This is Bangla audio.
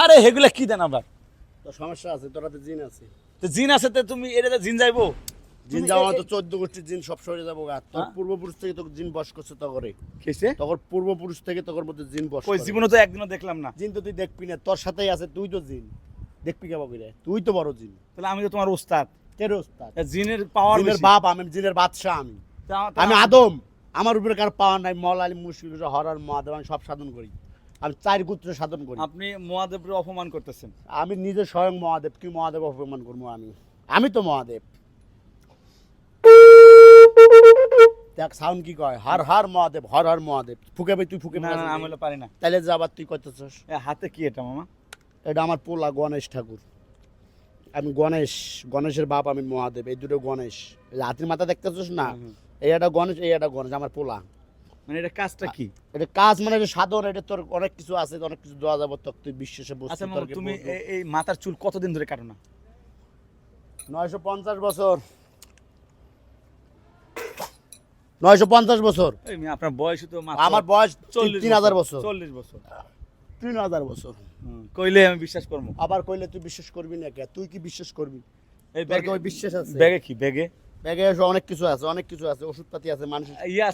আরে এগুলা কি দেন আবার? তো সমস্যা আছে, তোরা তো জিন আছে। তো জিন আছে তো তুমি এটা জিন যাইবো? জিন যাওয়া তো 14 গোষ্ঠীর জিন সব সরে যাবো গা। তোর হ্যাঁ? পূর্বপুরুষ থেকে তোর জিন বস করছে তগরে। কিসে? তখন পূর্বপুরুষ থেকে তোর মধ্যে জিন বস কই করে। জীবনে তো একদিনও দেখলাম না। জিন তো তুই দেখবি না, তোর সাথেই আছে, তুই তো জিন। দেখবি কেমন করে? তুই তো বড় জিন। তাহলে আমি তো তোমার ওস্তাদ। তেরে ওস্তাদ। জিনের পাওয়ার জিনের বেশি। বাপ আমি, জিনের বাদশা আমি। আমি আদম। আমার উপরে কার পাওয়ার নাই। মওলা আলী মুশকিল হরার মহাদেব আমি সব সাধন করি। আমি 4 গোত্র সাধন করি। আপনি মহাদেবের অপমান করতেছেন। আমি নিজে স্বয়ং মহাদেব, কি মহাদেব অপমান করবো আমি? আমি তো মহাদেব। দেখ সাউন্ড কি কয়, হর হর মহাদেব, হর হর মহাদেব। ফুকে ভাই তুই ফুকে না না আমি পারি না। তাইলে যা আবার তুই কইতেছস। হাতে কি এটা মামা? এটা আমার পোলা গণেশ ঠাকুর। আমি গণেশ, গণেশের বাপ আমি মহাদেব। এই দুটো গণেশ। এই হাতির মাথা দেখতেছস না? এই একটা গণেশ, এই একটা গণেশ, আমার পোলা। মানে এটা কাজটা কি? এটা কাজ মানে এটা সাধন, এটা তোর অনেক কিছু আছে, অনেক কিছু দেওয়া যাবে তোর, তুই বিশ্বাসে বসছিস। আচ্ছা মামা তুমি এই মাথার চুল কতদিন ধরে কাটো না? 950 বছর। 950 বছর। এই আপনার বয়স তো আমার বয়স 3000 বছর। 40 বছর। 3000 বছর। কইলে আমি বিশ্বাস করবো। আবার কইলে তুই বিশ্বাস করবি না কে? তুই কি বিশ্বাস করবি? এই তোর কি ওই বিশ্বাস আছে? ব্যাগে কি? ব্যাগে ব্যাগে অনেক কিছু আছে, অনেক কিছু আছে, ওষুধপাতি আছে, মানুষ ইয়া